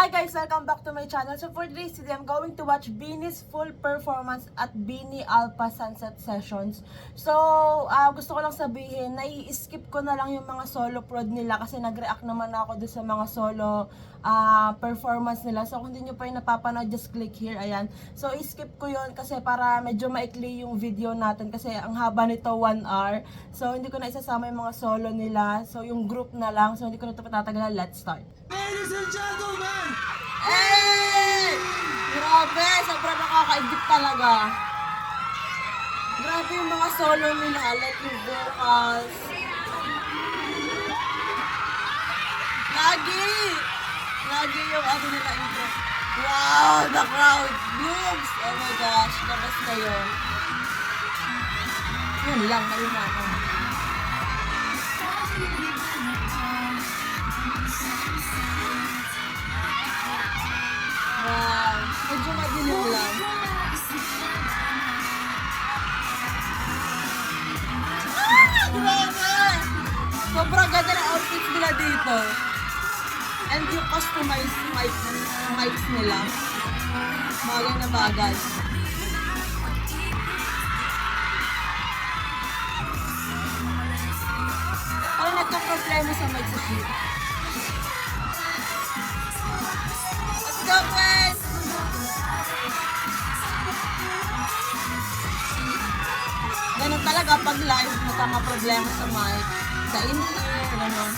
Hi guys! Welcome back to my channel. So for today's video, I'm going to watch Beanie's full performance at Beanie Alpha Sunset Sessions. So, gusto ko lang sabihin, nai-skip ko na lang yung mga solo prod nila kasi nag-react naman ako doon sa mga solo performance nila. So kung hindi nyo pa yung napapanood, just click here. Ayan. So i-skip ko yun kasi para medyo maikli yung video natin kasi ang haba nito 1 hour. So hindi ko na isasama yung mga solo nila. So yung group na lang. So hindi ko na ito patatagalan. Let's start. Ladies and gentlemen! Hey! Grabe! Sobrang nakakaigit talaga. Grabe yung mga solo nila. Like yung vocals. Lagi yung ano nila intro. Wow! The crowd! Boobs! Oh my gosh! Labas kayo. Yun lang. Kanina ako. Wow! Medyo madilim lang. Grabe! Sobrang ganda ng outfits nila dito. And yung customized mics nila. Bagay na bagay. Parang nagka-problema sa mic sa shoot. Let's go, guys! Ganun talaga pag live, magkaka-problema sa mic. Sa in-ear, gano'n.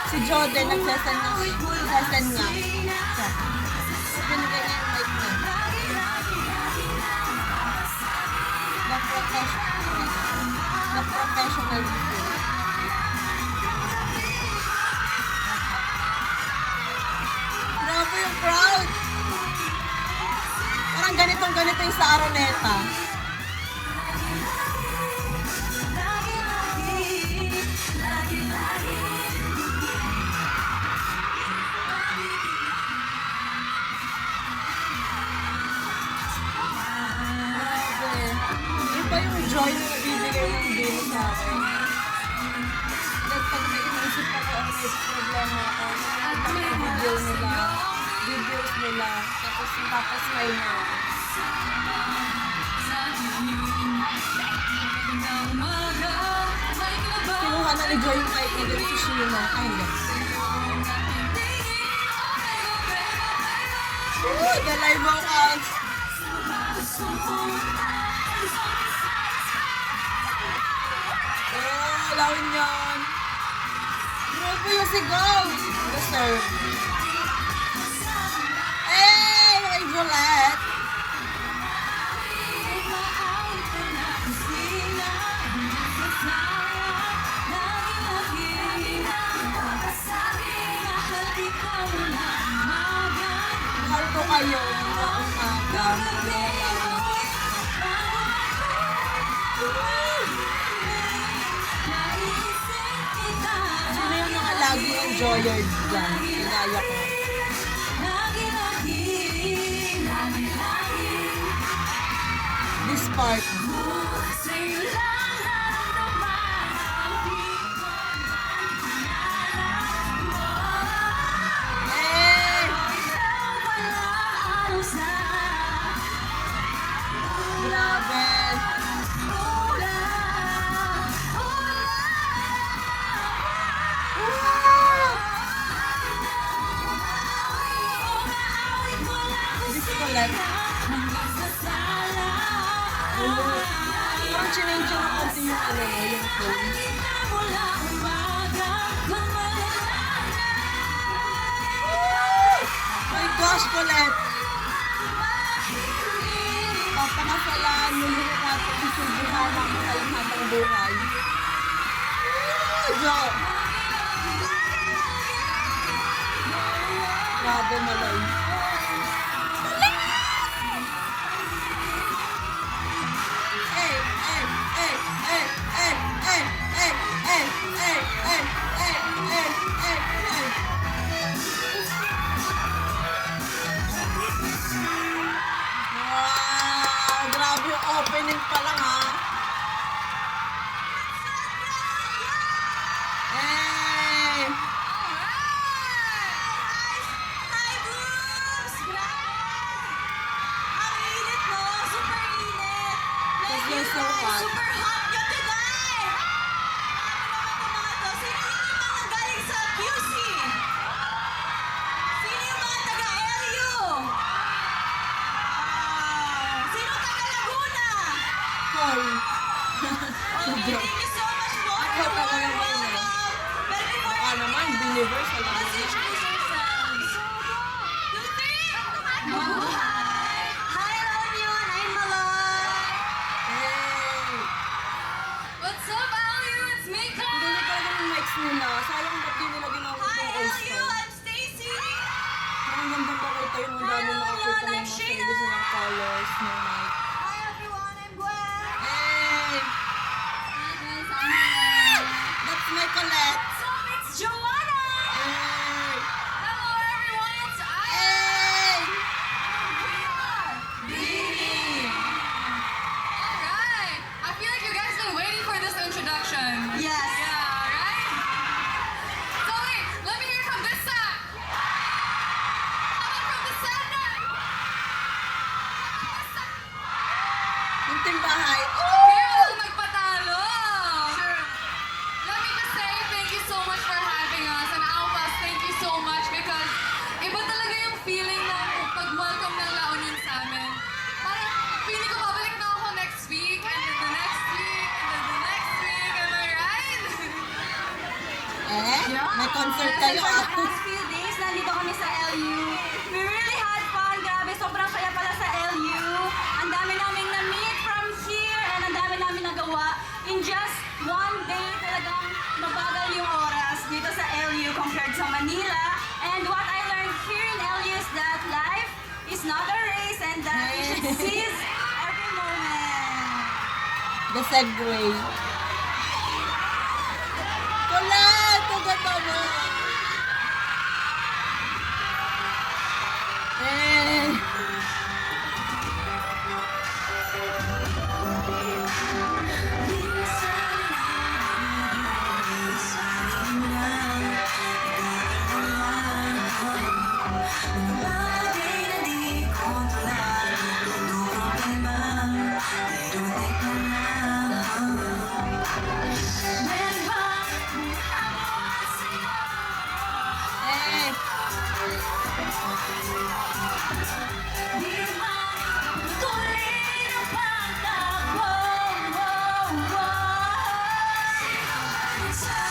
Si Jode, nagsasend niya. Binigay niya yung mic niya. The professional video. Grabe yung crowd! Parang ganito yung sa Araneta. Iba yung joy na nabibigay ng Beanie sa akin. Like, pag may iniisip ako, may problema ako, nakakita ko yung videos nila, tapos napapasmile na ako. Kinuha na ni Joy yung mic na dito si Sheena. Ay, hindi. Uy, the live vocals! Lawin yan. Grabe yung sigaw. Deserve. Hey! Mga Jolette. Mahal ko kayo. Umaga. Lagi enjoyer dyan. Inaya ko. This part. Hey! Grabe. Parang change na kasi yung ano mo, yung phone. My gosh, Colette! Papakasalaan mo yung natin isubuhan ng kalahatang buhay. Jo! Grabe malay. Grabe yung opening pa lang ha. Hey! Universe. Alam mo Let's na. introduce ourselves. 2, 3. Hi, everyone. I'm Malay. Hey! What's up, Aliu? It's Mika. Ang ganda talaga ng mics nila. Sayang ba't di nila ginamit Hi, yung Aliu. All-Star. I'm Stacy. Ang ganda pakita yung ang dami Hello, nakakita Yon. ng I'm mga Sheena. service ng colors ng mic. Hi, everyone. I'm Gwen. Hey! Hi, guys. I'm Gwen. That's my Colette. What's up? It's Joanna. Hey! Hello, everyone. It's I. Hey! Alright. I feel like you guys been waiting for this introduction. Yes. Yeah, right? So wait, let me hear it from this side. How about from the center? This side. Yung timbahay. Okay, walang magpatalo. Sure. Let me just say thank you so much for having us. And Alpas, thank you so much because iba talaga yung feeling na pag-welcome ng La Union sa amin. Parang feeling ko babalik na ako next week, and then the next week, and then the next week. Am I right? May concert kayo For the ah. past few days, nandito kami sa LU. We really had fun. Grabe, sobrang saya pala sa LU. Ang dami naming na-meet from here and ang dami namin nagawa. In just one day, talagang mabagal yung oras dito sa LU compared sa Manila. And what I learned here in LU is that life is not a race and that we should seize every moment. The Segway. Colette! Ang ganda mo! Eh!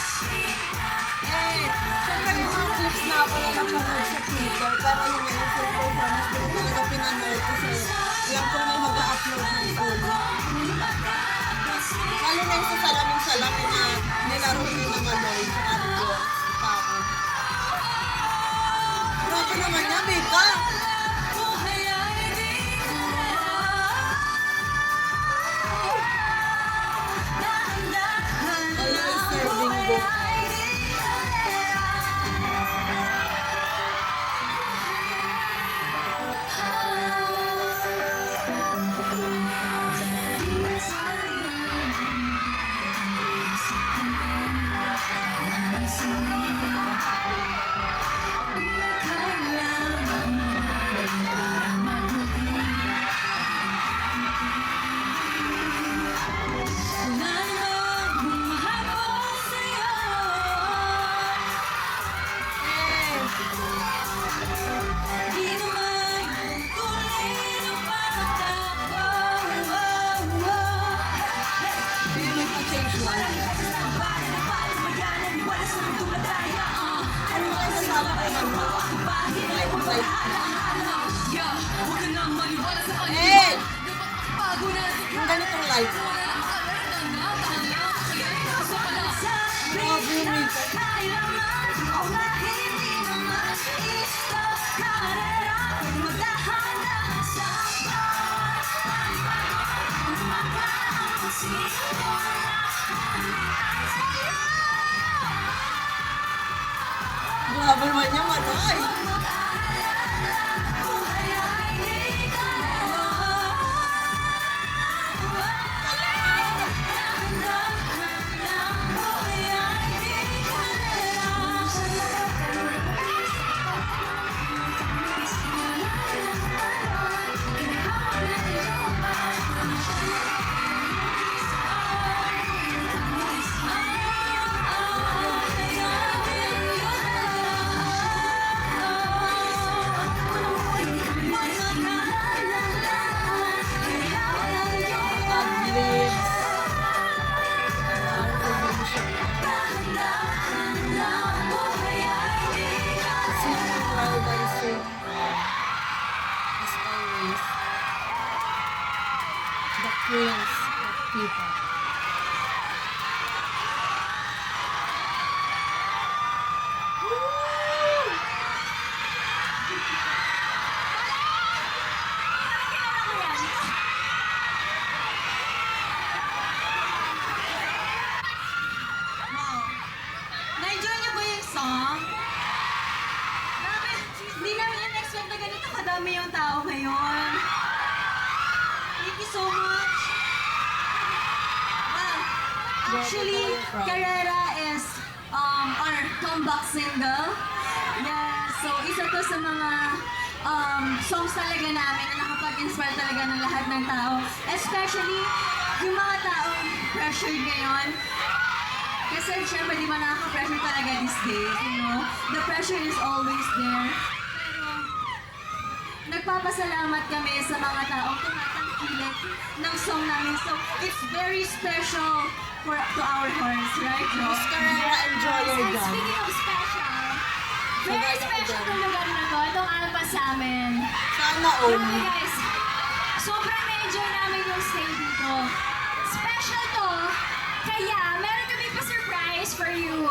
Eh! Siyempre may mga clips na ako na napanood sa Twitter, pero yung mga full performance ko talaga pinanood kasi alam ko may mag-upload ng full. Lalo na yung sa salamin-salamin na nilaro ni na Maloy sa Argos. Tako. Grabe naman niya, Beka! Ayun yung serving book. Hindi may pa-change lang. Ano mga kasama ko naman? Light. Eh! Yung ganitong light. Grabe yung makeup. Grabe naman niya, Manoy. dami yung tao ngayon. Thank you so much. Well, actually, Carrera is our comeback single. Yeah, so isa to sa mga songs talaga namin na nakapag-inspire talaga ng lahat ng tao. Especially yung mga taong pressured ngayon. Kasi syempre, di ba nakaka-pressure talaga these days, you know? The pressure is always there. Pero, nagpapasalamat kami sa mga taong tumatangkilik ng song namin. So, it's very special to our hearts, right, Jo? Miss Carrera, enjoy your And job. speaking of special, very special itong lugar na to, itong Alpa sa amin. Sana all. Grabe guys, sobrang na-enjoy namin yung stay dito. Special to, kaya meron kami pa surprise for you.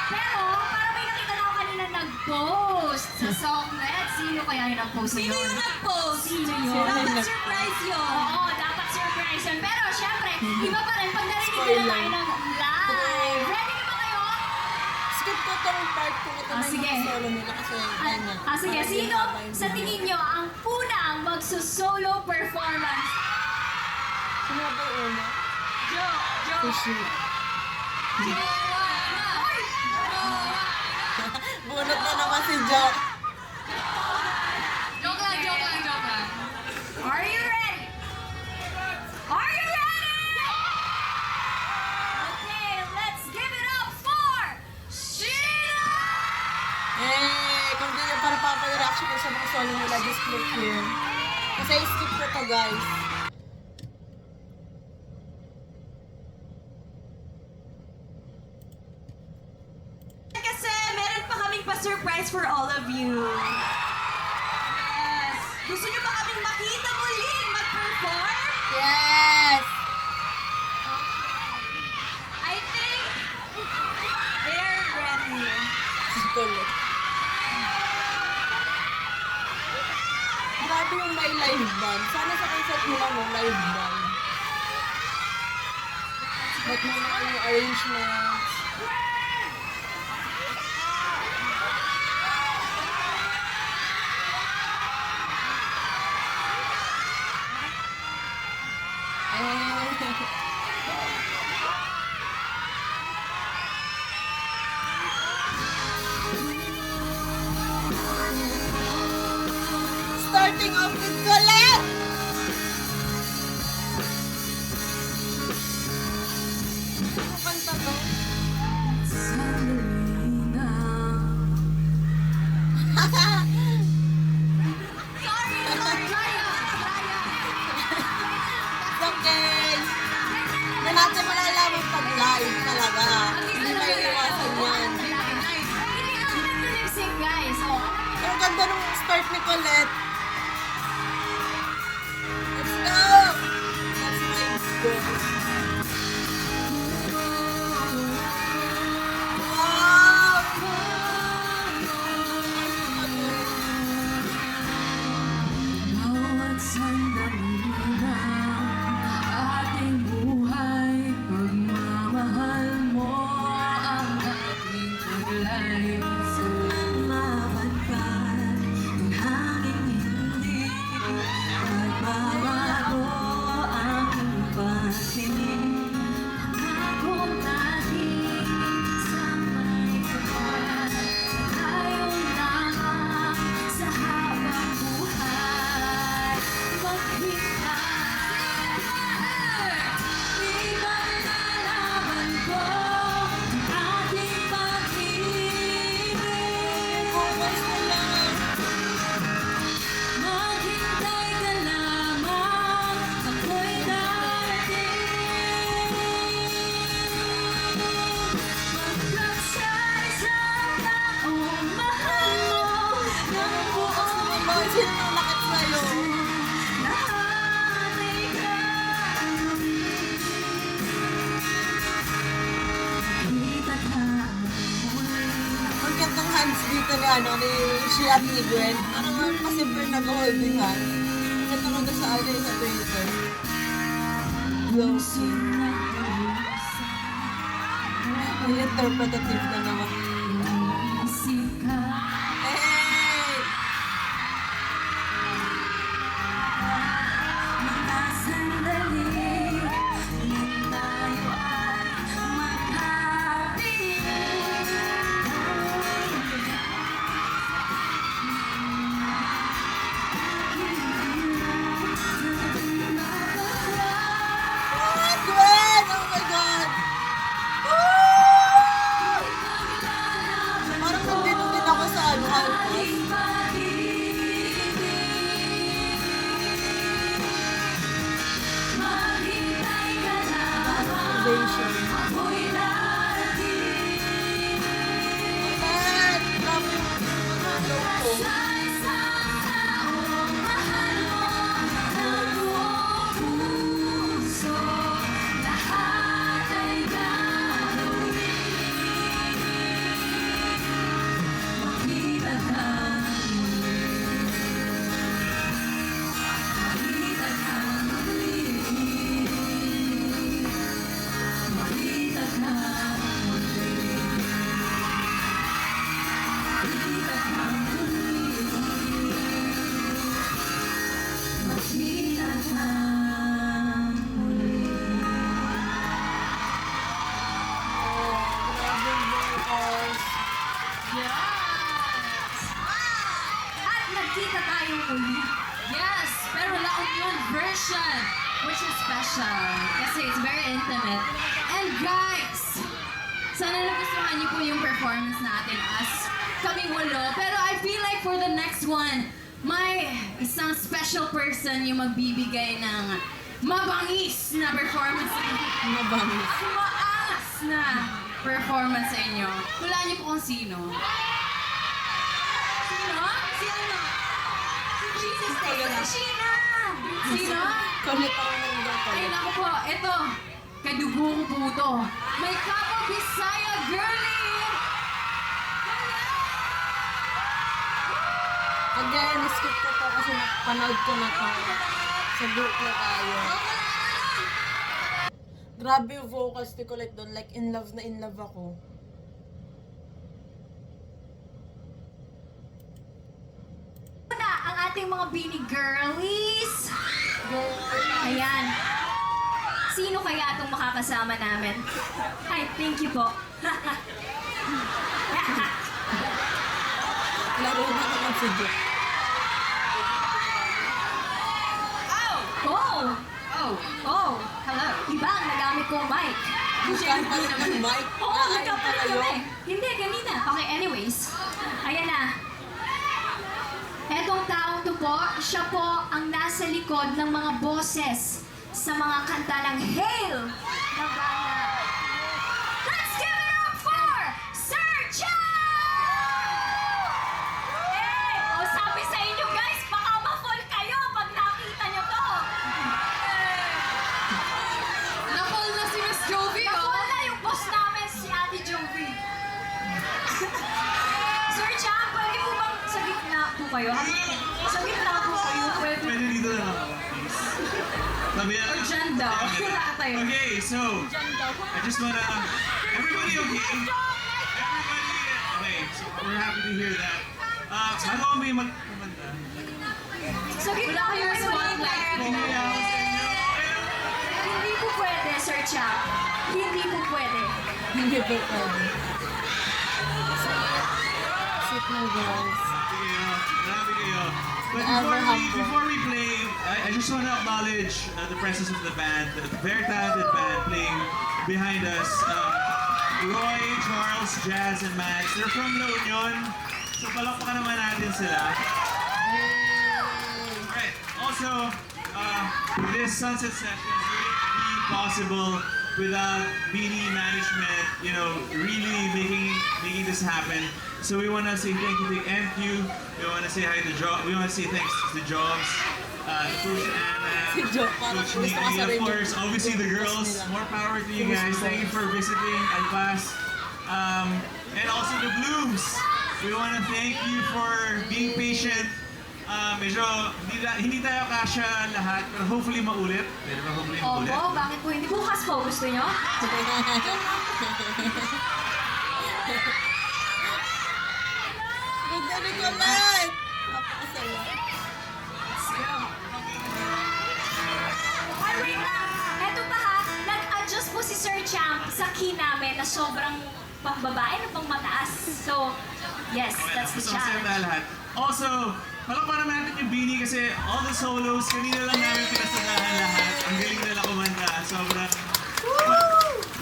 Pero, parang may nakita na ako kanina nag-post sa Songlet. Sino kaya yung nag-post na Sino yun? yung nag-post? Sino yun? Dapat surprise yun. Oo, dapat surprise yun. Pero syempre, iba pa rin pag narinig nila tayo ng live. Ready na ba kayo? Skip ko tong part kung ito na yung sige. mga solo nila kasi ganyan. Sige, Parang sino haba yung sa video. tingin nyo ang unang magsusolo performance? Sino ba yung una? Jo, Jo. Sushi. Bunot na naman si Jo. Joke lang, joke lang, joke lang. Are you ready? Are you ready? Okay, let's give it up for Sheila! Kung di nyo para reaction ko sa mga solo nila, just click here. Kasi skip ko to guys. Kasi meron pa kaming pa-surprise for all of you. Yes. Gusto nyo ba kaming makita muling mag-perform? Yes! I think they're ready. Tuloy. Grabe yung may live band. Sana sa concert nila no, live band. But may mga yung arrangements. Starting off with Colette! Ano kanta to? Okay. Na natin malalaman pag live talaga. Hindi may iwasan yan. Hindi ako nag-lip-sync, guys. Oh. Ang ganda nung start ni Colette. Let's go! That's my goal. Wow! Bawat sandali na ating buhay, pagmamahal mo ang ating taglay. Salamat ka, hanging hindi magbabago ang pagtingin. Ako natin sa may kapal, tayo lamang sa habang buhay. Maghintay, di ba nalaman ko ang ating pag-ibig? Maghintay ka lamang, ako'y darating. Pagkat sa isang taong mahal mo ng buong Bakit sino nang nakit sa'yo? lahat ay kita ka muli. Ang ganda ng hands dito ni ano, ni Shia at ni Gwen. Parang pasimple nag-holding hands. Ito nga sa ano sa Twitter. Glossy. Ang interpretative na naman. Isip ka, Hey! ano, ating Alpas. pag-ibig. Maghintay ka lamang, Activation. ako'y darating. At, grabe yung ano ko. Sa isang taong mahal mo ng buong puso, lahat ay gagawin. Makita ka muli. Makita ka muli. Makita ka muli. Makita ka muli. Makita ka muli. Grabe yung vocals. At nagkita tayo muli. Yes, pero La Union version, which is special kasi it's very intimate. And guys, sana nagustuhan niyo po yung performance natin as kaming walo. Pero I feel like for the next one, may isang special person yung magbibigay ng mabangis na performance. Mabangis. Maangas na performance sa inyo. Hulaan niyo po kung sino. Sino? Sino? Jesus, tayo si Sheena! Sino? Kulit ako ng dito. Ay, naku po, ito. Kadugo ko po ito. May Kapo Bisaya girlie! Again, skip ko to kasi napanood ko na to. Sa group na tayo. Grabe yung vocals ni Colette doon. Like, in love ako. Na ang ating mga Bini girlies. Ayan. Sino kaya itong makakasama namin? Hi, thank you po. Laro na naman si Jo. Oh! Oh, Oh! hello. Iba ang nagamit kong mic. Kanta naman Mike. Oo, Ayun nagkapalit pala kami. yun. Hindi, kanina. Okay, anyways. Ayan na. Etong taong to po, siya po ang nasa likod ng mga boses sa mga kanta ng Hail na banda. Let's give it up for Sir Chan! Hey! O sabi sa inyo guys, baka ma-fall kayo pag nakita nyo to. Nakol na si Miss Jovi, oh. Nakuha na yung boss namin, si Ate Jovi. Sir Chan, pwede po bang sa gitna po kayo? Sa gitna po kayo, pwede. Pwede dito na ako, please. Sabi Or dyan daw. Wala ka tayo. Okay, so, I just wanna, everybody okay? Everybody, okay, so we're happy to hear that. Ano ang may magkumanda? Sa gitna Wala kayo, kayong spotlight po. Hindi po pwede, Sir Chan. Hindi po pwede. Hindi po pwede. Sweet na girls. Grabe kayo. But Ever humble. before we play, I just want to acknowledge the presence of the band, the very talented band playing behind us. Roy, Charles, Jazz, and Max. They're from La Union. So palakpakan naman natin sila. Alright. Also, this sunset session wouldn't be possible without BD management, you know, really making this happen. So we want to say thank you to MQ. We want to say hi to Job. We want to say thanks to Jobs, to Coach Anna, Si Job, parang Coach gusto ko Nikki, sa of rin course. yung Obviously the boss girls. nila. More power to you guys. Thank you for visiting Alpas. And also the Blooms. We want to thank you for being patient. Medyo hindi tayo kasya lahat, pero hopefully maulit. Pwede ba hopefully maulit? Opo, bakit po hindi? Bukas po, gusto nyo? Ganda ni Colette! Napakasaya. Ay, wait lang! Eto pa ha, nag-adjust po si Sir Champ sa key namin na sobrang pangbabae na pang mataas. So, yes, that's the Gusto ko sa'yo challenge. lahat. Also, palakpakan naman natin yung Beanie kasi all the solos, kanina lang namin pinasadahan lahat. Ang galing nila kumanta. Sobrang...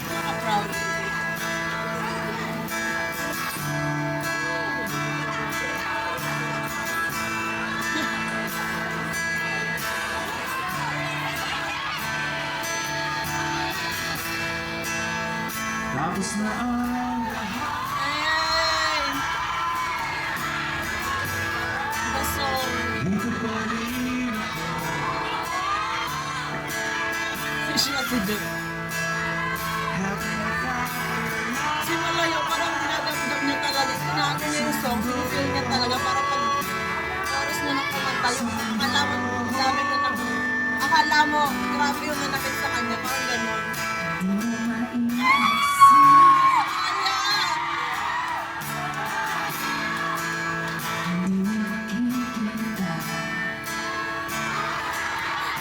Napaka-proud. tapos na ang lahat. Ayan! Baso. Dito pa rin ako. Fish na si Dick. Having a fire. Simula yung parang dinadamdam niya talaga. Sinabi niya yung song, sinifeel niya talaga para pag oras na nang kumanta yung akala mo, grabe yung nanakit sa kanya, parang gano'n.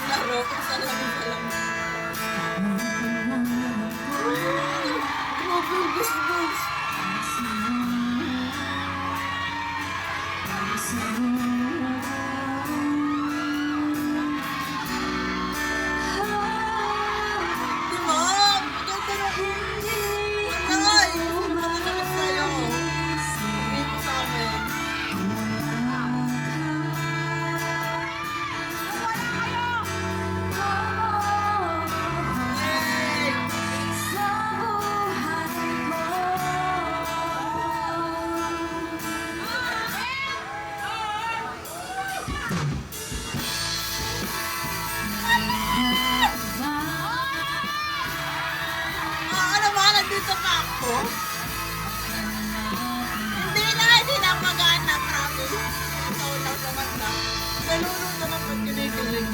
Laro, isa lang. Grabe yung goosebumps. Diba? Maganda na. Wala nga eh. Sumanakit sa'yo. Sabihin mo sa amin. Yay! Ano ba? Nandito pa ako? Hindi na magana, promise. Ikaw lang naman na. Nalulong naman pag kinikilig.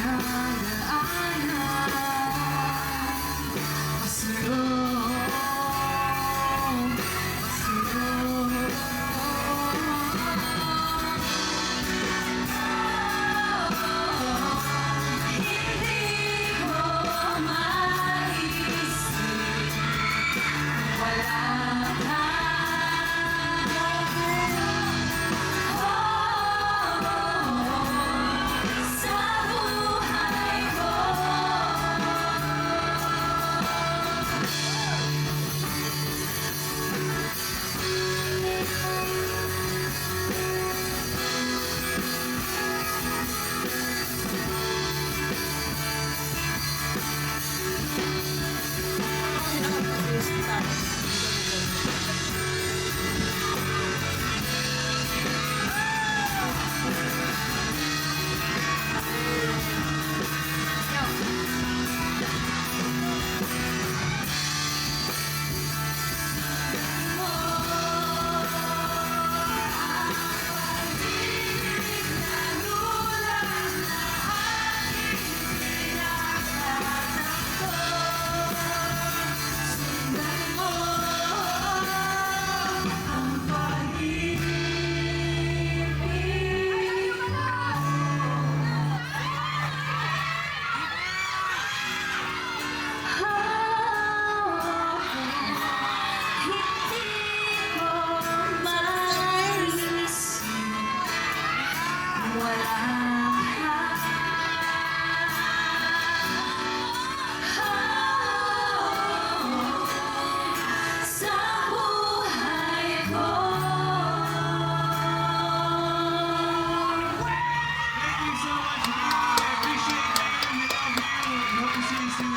Thank you so much, Vicky. I appreciate you. We love you. Hope to see you soon.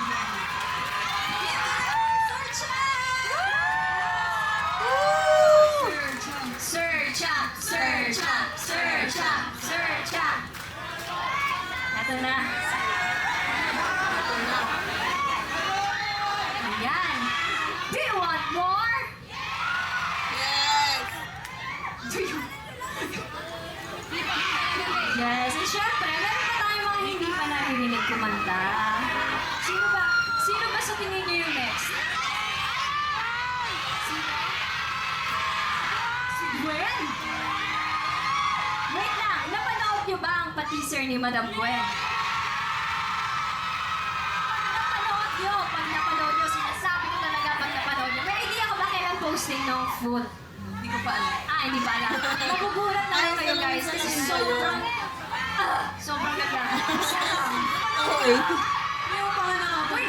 Thank you. Ito na. Ayan. Do you want more? Yes! Yes. And syempre, meron pa tayong mga hindi pa naririnig kumanta. Sino ba sa tingin niyo yung next? Si Gwen? Wait lang, napanood niyo ba ang pa-teaser ni Madam Gwen? Pag napanood niyo, sinasabi ko talaga pag napanood niyo. May idea ko ba kailan posting ng food? Hindi ko pa alam. Hindi pa alam. Magugulat na lang kayo guys kasi sobrang ganda. Okay. Uy,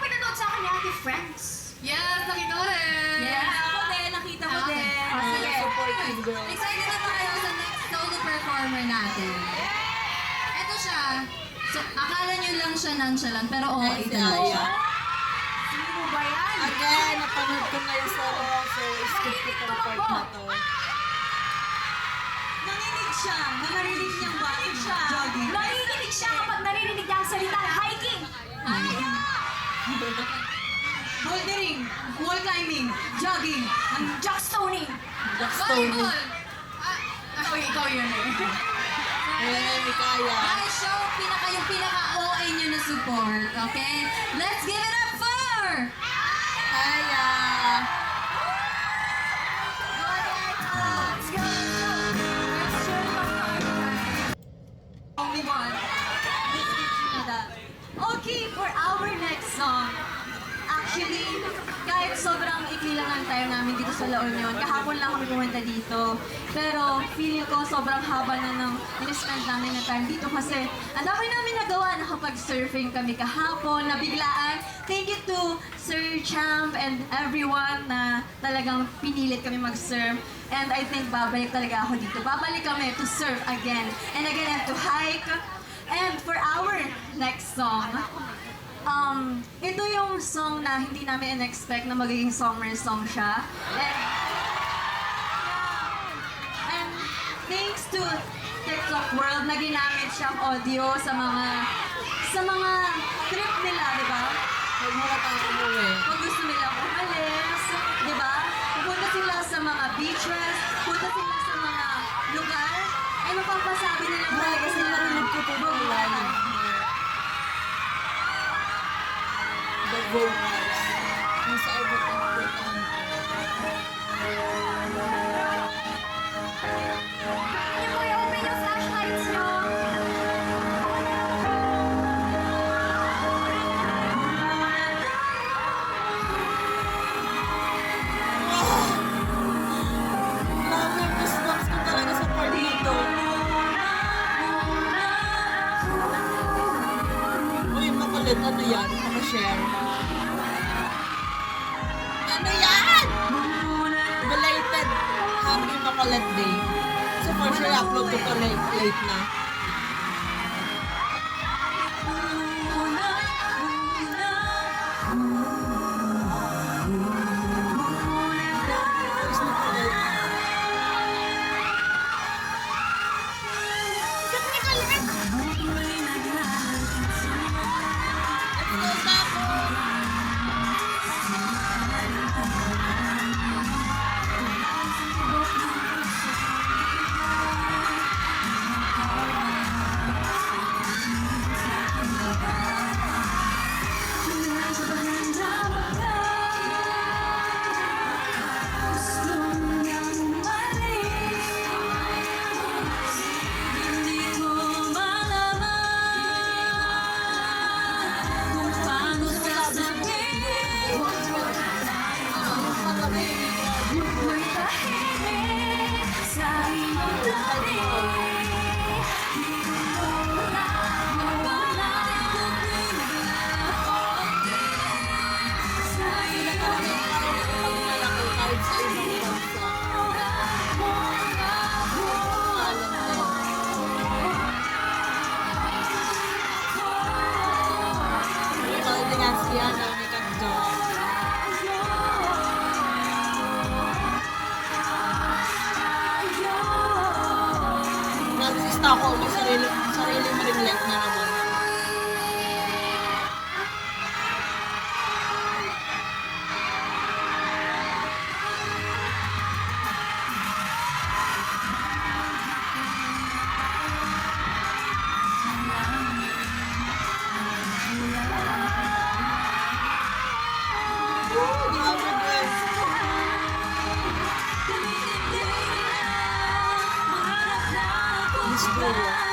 pinanood sa akin ni Ate Friends. Yes, nakita ko rin. Yes. Ako din, nakita ko Okay. din. Oh, sige. Supportive girl. Excited na tayo sa next solo performer natin. Ito siya. So, akala nyo lang siya nonchalant, pero oo, ito lang siya. Sino po ba yan? Again, napanood ko na yung solo, so skip ko tong part na to. Nanginig siya. Narinig niyang bakit siya. Jogging. Narinig siya kapag narinig niya ang salita na hiking. Bouldering. Wall climbing. Jogging. Jackstoning. Volleyball. Ikaw yun eh. Hindi kaya. Guys, show yung pinaka-OA nyo na support, okay? Let's give it up for... Kaya. Only one. Okay, for our next song. Actually, kahit sobrang ikli lang ang time namin dito sa La Union, kahapon lang kami pumunta dito. Pero feeling ko sobrang haba na ng in-spend namin na time dito kasi ang dami namin nagawa. Nakapag-surfing kami kahapon, nabiglaan. Thank you to Sir Champ and everyone na talagang pinilit kami mag-surf. And I think babalik talaga ako dito. Babalik kami to surf again and again and to hike. And for our next song, ito yung song na hindi namin in-expect na magiging summer song siya. And thanks to TikTok World na ginamit siyang audio sa mga trip nila, di ba? Huwag mo katang umuwi. Kung gusto nila umalis, di ba? Pupunta sila sa mga beaches, punta sila sa mga lugar, ay mapapasabi nila talaga sila narinig ko po ba live? The vocals. Yung sa everything put on. Niyo po i-open yung flashlights niyo. Grabe, goosebumps ko talaga sa part nito. Uy, makulit. Ano yan? Maka-share. Ano yan? Belated Happy Makulit Day. So for sure, upload ko to late na. Tapos makulit. Ako, may sarili mo rin life na naman. Grabe guys. Miss Guru.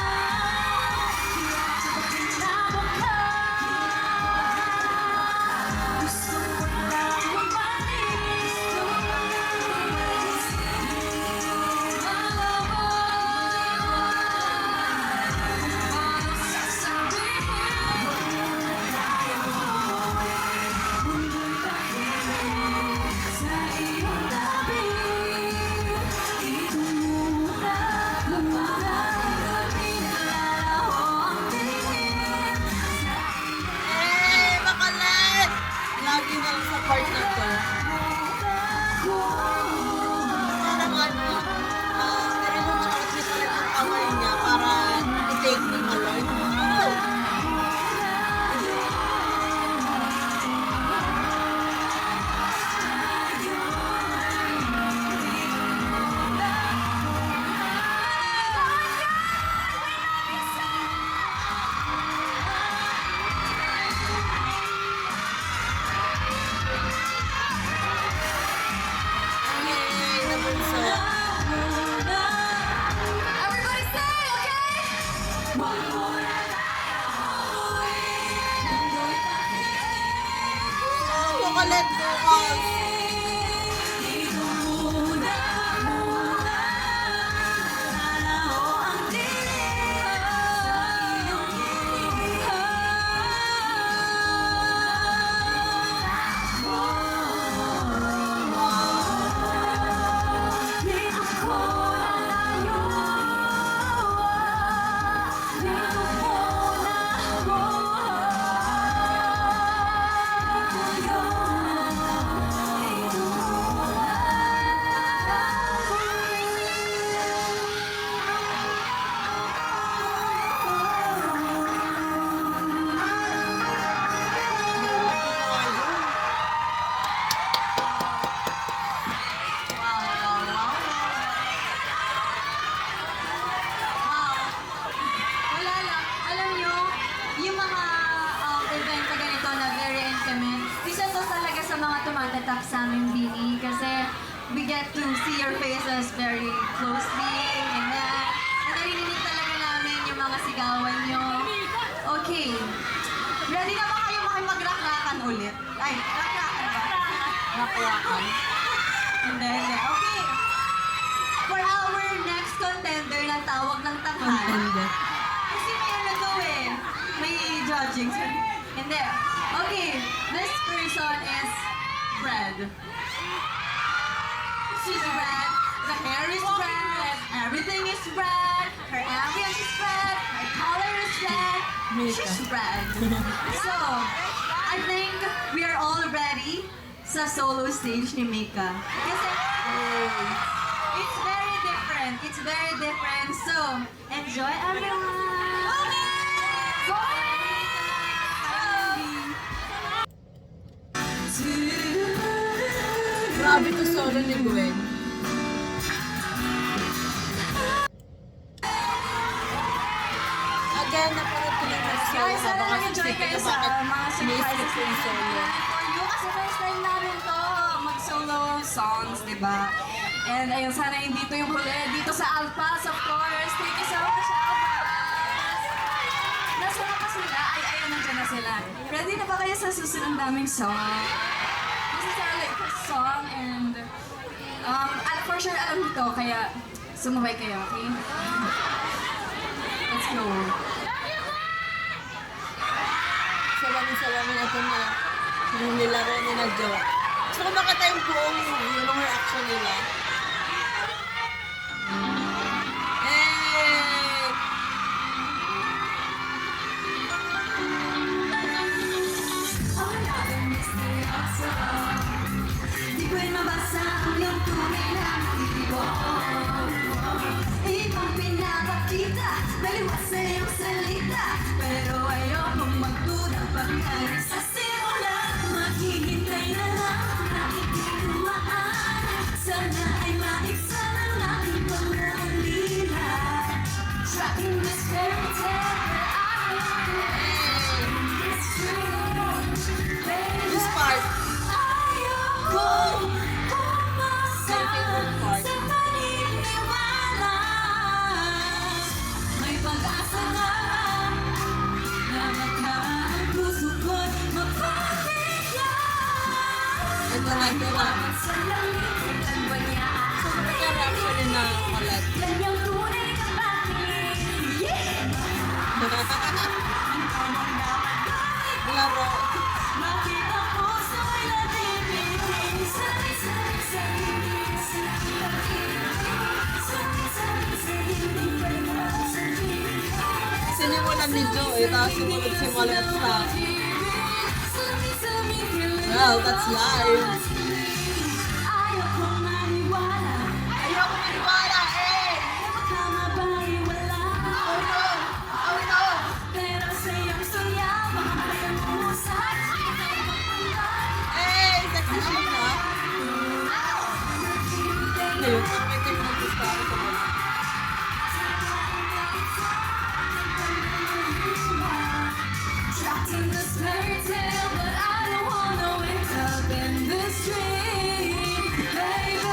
back sa amin, Bini, kasi we get to see your faces very closely, ganyan. Narinig talaga namin yung mga sigawan nyo. Okay. Ready na ba kayo makipag-rakrakan ulit? Ay, rakrakan ba? Rakrakan. Hindi. Okay. For our next contender na tawag ng tanghal. Kasi may ano to eh. May judging. Hindi. Okay. This person is Fred. She's red. The hair is red. Everything is red. Her ambience is red. Her color is red. She's red. So, I think we are all ready sa solo stage ni Mika. Kasi, it's very different. It's very different. So, enjoy everyone! Grabe to solo ni Gwen. Again, napanood ko lang yung solo. Guys, sana Baka nag-enjoy isipin kayo ko sa bakit mga surprises iniisip ko yung solo. for you. Kasi first time namin to mag-solo songs, di ba? And ayun, sana hindi to yung huli. Dito sa Alpas, of course. Thank you so much, Alpas! Nasa na pa sila? Ay, ayun, nandiyan na sila. Ready na ba kayo sa susunod naming song? This is our like first song and for sure alam nito, kaya sumabay kayo, okay? Let's go. Salamin ito na yung nilaro ni na Jo. Gusto ko makita yung buong yung reaction nila. Hey! Di ko rin mabasa ang iyong tunay na motibo. Ibang pinapakita, naliwas sa iyong salita. Pero ayokong magduda pagka sa simula. Maghihintay na lang, nakikitumaan. Sana ay maiksa ng aking pangulila. Tracking this fairy tale that I want. It's true, baby. This part. Ayoko pumasa favorite part. sa paniniwala. May pag-asa nga na baka ang puso ko'y mapapigyan. Ito na. Sa langit ang banya. Sobrang reaction ni na kalat. Ganyang tunay na bakit. Yeah! Ang tamang dapat gawin. Laro. Bakit ang puso'y natibig? Sabi-sabi sa ibig, Sinimulan ni Jo eh, tapos simulat sa... Well, that's live. Ayaw kong maniwala. Ayoko maniwala eh! Baka mabaliwala. Oh no! Oh no! Pero sa iyong suya, baka malimusan. Eh! Sexy naman ha? Ngayon, ito yung nag-gusto ako sa mga. Trapped in this fairy tale, but I don't wanna wake up in this dream, baby.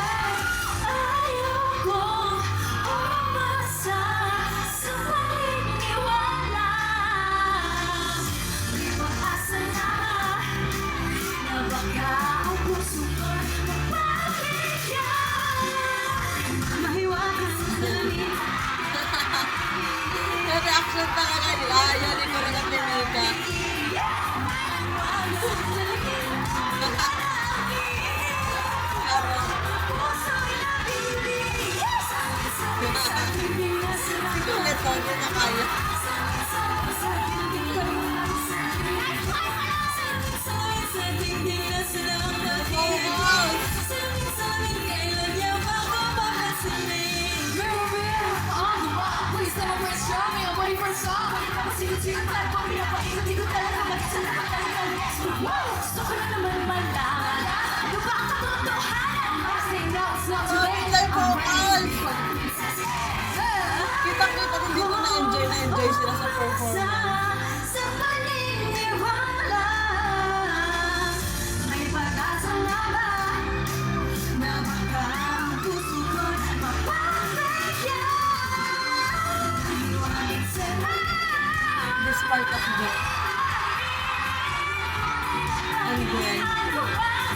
Ayokong umasa sa paniniwala. May pag-asa na baka ang puso ko'y mapapigyan. Mahiwagan sa langit. Yung reaction talaga nila. Ayaw rin ko rin ang Mika. Siguro ito, hindi na kaya. Sumiklay vocals! Kitang-kita kung dito na-enjoy sila sa performance. Sa paniniwala, may pag-asa na ba?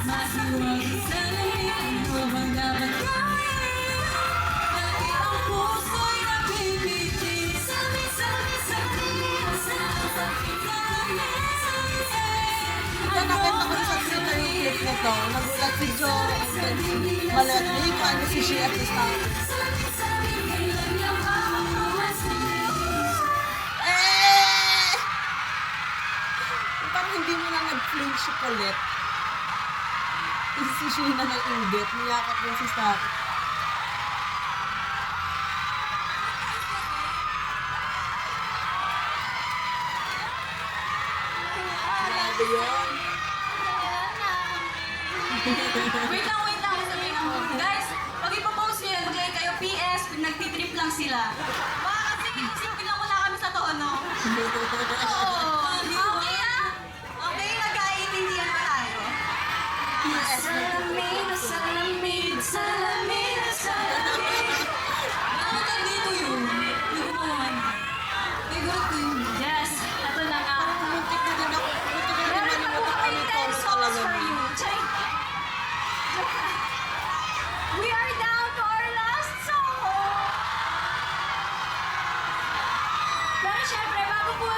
Mahiwag sa lamin, ano bang dapat gawin? Dahil ang puso'y nabibitin. Salamin, salamin, salamin, salamin, Ito, nakita ko sa Twitter yung clip nito. Nagulat si Joe and then si Malet. Hindi ko ano si Shea at the Star. Eh! Parang hindi mo lang nag-flinch ulit. Si Shea na nag-inggit. Niyakap din si Star. Grabe yun. Wait lang, sabihin ako. Guys, pag ipopost nyo yan, maglagay kayo PS, nagtitrip lang sila. Baka kasi isipin lang wala kami sa tono. Oo. Okay ah? Okay, nagkaiintindihan pa tayo. salamin, salamin, salamin, salamin. Bakit dito yun? Hindi ko mawan. Favorite ko yun. Yes, ito na nga. Muntik na din ako. Muntik na din Meron na po manimutan kami kami 10 to. songs for you. Check. We are down to our last song. Pero syempre, bago po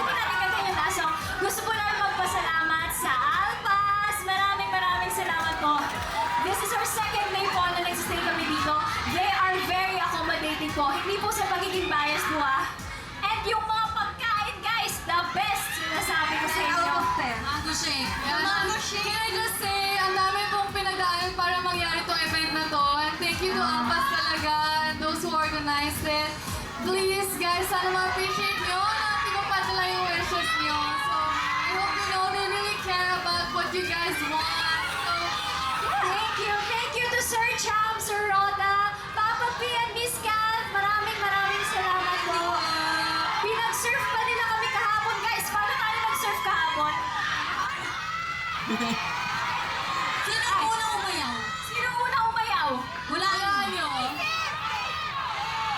natin kantahin yung last song, gusto po namin magpasalamat sa Alpas. Maraming salamat po. This is our second day po na nagsistay kami dito. They are very accommodating po. Hindi po sa pagiging biased po And yung mga pagkain guys, the best sinasabi ko sa inyo. Mango shake. Mango shake. Can I just say, ang dami pong pinagdaanan para mangyari tong event na to. And thank you to Ampas talaga and those who organized it. Please, guys, sana ma-appreciate nyo na pinapadala yung wishes nyo. So, I hope you know they really care about what you guys want. So, Thank you to Sir Cham, Sir Roda, Papa P and Miss Kat. Maraming salamat po. Pinag-surf pa nila kami kahapon, guys. Paano tayo nag-surf kahapon? Sino ang unang umayaw? Sino una umayaw? Hulaan nyo.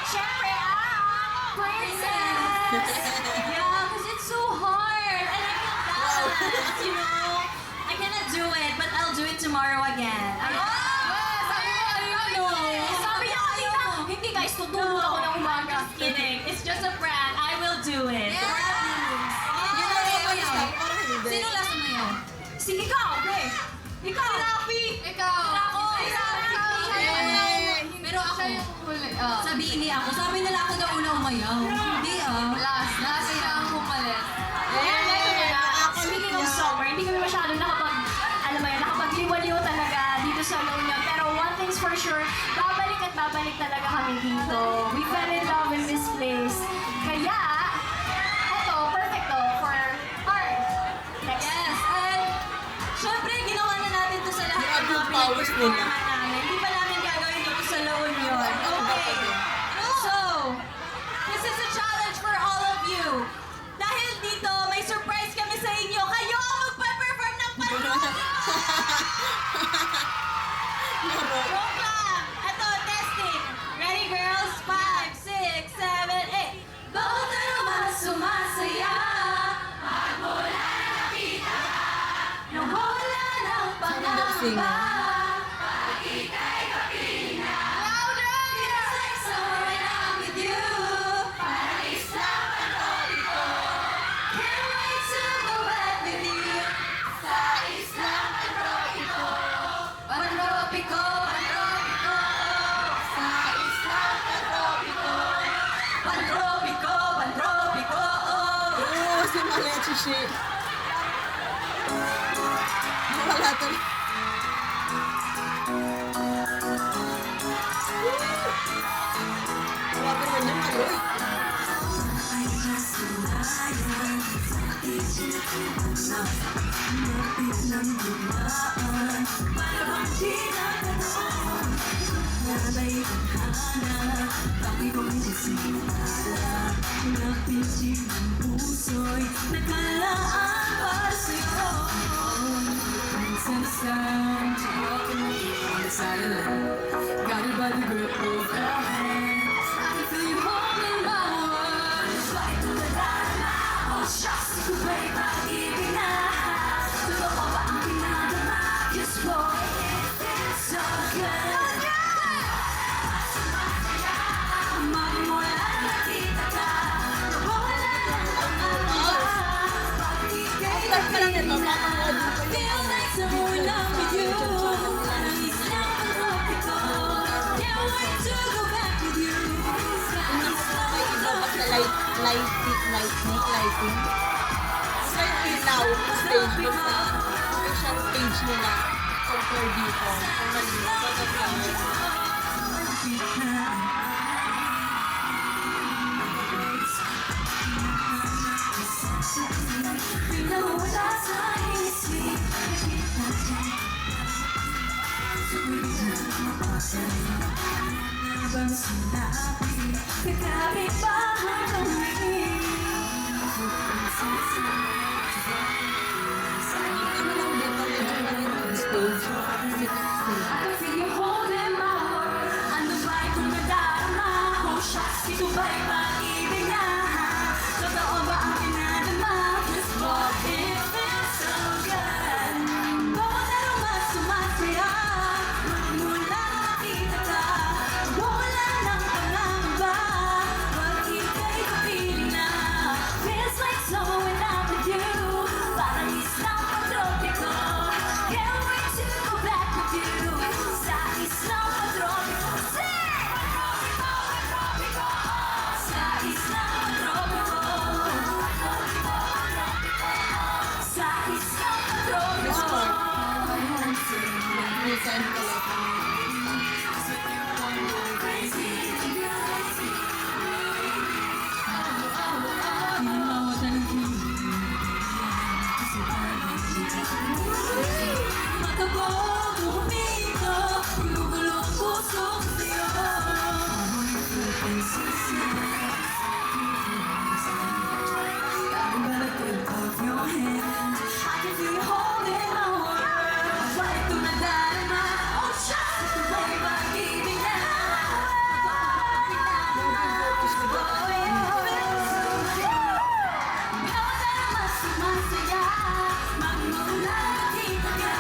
Siyempre, Princess! Yeah, because it's so hard. And I can't dance, you know. I cannot do it, but I'll do it tomorrow again. Sabi niya kanina, hindi guys, tutulog ako ng umaga. Kidding. It's just a prank. I will do it. Yun lang yung umayaw. Parang hindi. Sino last umayaw? Sige ikaw, pre. Ikaw. ikaw. Ako. Pero ako, Siya yung huli. sabihin niya ako. Sabi nila ako daw una umayaw. Hindi ah. Last siya ang pumalit. Speaking of summer, hindi kami masyadong nakapagliwaliw talaga dito sa La Union. Pero one thing's for sure, babalik at babalik talaga kami dito. We fell in love in this place. Kaya, eto, perfect to for our next. Yes, and syempre ginawa na natin to sa lahat ng Yung mga powers nila. pinag-performan namin. Hindi pa namin gagawin dito sa La Union. Okay. So, this is a challenge for all of you. Dahil dito, may surprise kami sa inyo. Kayo ang magpa-perform ng panahon! Joke lang! Ito, testing. Ready, girls? 5, 6, 7, 8. Bawat na naman sumasaya. Nawala ng pangamba. Feels like summer when I'm with you. Paradise lang ang tropi ko. Can't wait to go back with you. Sa islang ang tropi ko. Pantropi ko, pantropi ko. Sa islang ang tropi ko. Pantropi ko, pantropi ko. Oo, si Malet, si Shea. Wala to. Wala to rin yung maloy. Nakalaan para sa'yo. Minsan isang on the sideline. Guided by the grip of her hands. I can feel you holding my words. Right to the dark. Oh, shucks, ito ba'y pag-ibig na? Totoo ba ang pinag lighting. Basta yung ilaw, yung stage, yung official stage nila, compare dito. Ang maliit, Pinawala sa isip. Habang sinabi, kagabi pa kami. I feel you holding my world. Ano ba'y kung nadarama? Oh shucks, ito ba'y pag-ibig na? Totoo ba ang pinadama? Just what it feels so good. Bawat araw sumasaya. Magmula nakita ka. Wala ng pangamba. Pag ika'y kapiling na. Feels like summer when I'm with you. Parang isang pagtropiko. Can't wait to go back with you. Sa isang pagtropiko. Sing! Sa isang pagtropiko. Sa isang pagtropiko. Matabang humito, gulong puso sa'yo. I'm gonna take off your hand. I can feel you holding my world. Bakit ito nadarama? Oh, shucks, ito ba'y pag-ibig na? Bawat araw sumasaya. Magmula nakita ka.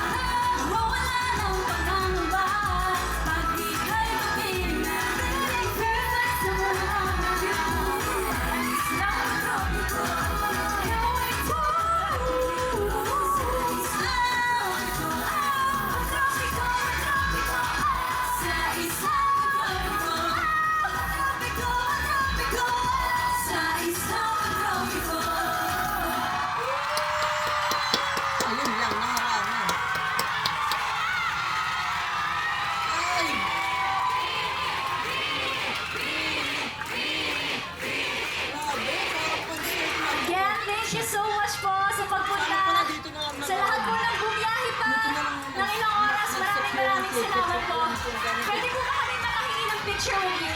Mawala ng pangangamba. Pag ika'y kapiling na. Feels like someone I'm with you. Alis na ang tropiko. Can't wait to sa isang tropiko. Tropiko. Sa isang tropiko. Ayun lang, nakaraan. Ay! Grabe, parang concert na. Again, thank you so much po sa pagpunta. Sana pala dito na lang Sa lahat po ng bumiyahe pa ng ilang oras, maraming salamat po. Pwede po ba kami makahingi ng picture with you?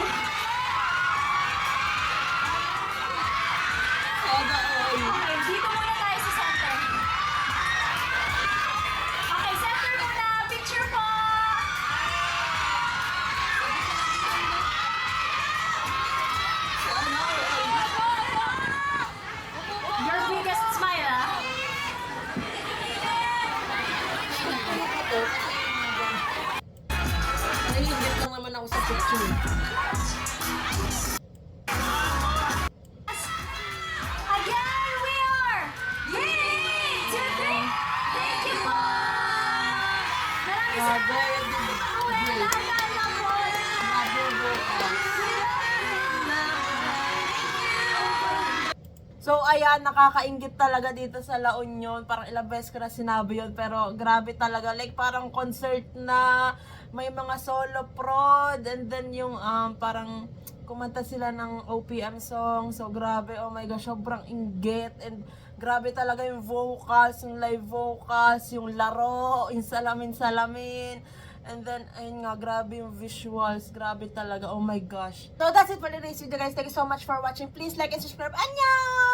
Sana all. Okay, dito muna tayo sa center. Okay, center muna. Picture po. Sana all. Your biggest smile, ah. Nahihigit lang naman ako sa picture. Again, we are 3, 2, 3. Thank you po. Maraming salamat. Uwe, lahat lang po. So ayan, nakakaingit talaga dito sa La Union. Parang ilang beses ko na sinabi yun, pero grabe talaga. Like parang concert na may mga solo prod, and then yung parang kumanta sila ng OPM song. So grabe, oh my gosh, sobrang inggit. And grabe talaga yung vocals, yung live vocals, yung laro, yung salamin-salamin. And then, ayun nga, grabe yung visuals. Grabe talaga. Oh my gosh. So, that's it for today's video, guys. Thank you so much for watching. Please like and subscribe. Annyeong!